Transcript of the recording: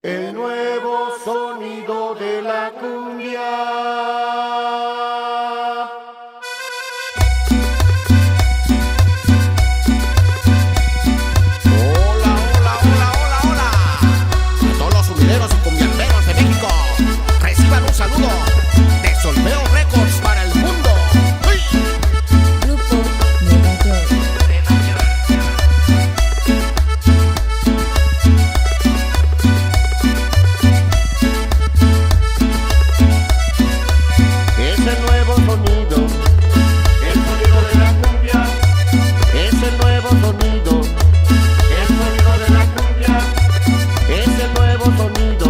El nuevo sonido de la cumbia. Hola, hola, hola, hola, hola. A todos los sumideros y cumbiamberos de México, reciban un saludo de Solfeo Records para el mundo. ¡Uy! Grupo Nueva York. Es el nuevo sonido, el sonido de la cumbia. Es el nuevo sonido, el sonido de la cumbia. Es el nuevo sonido.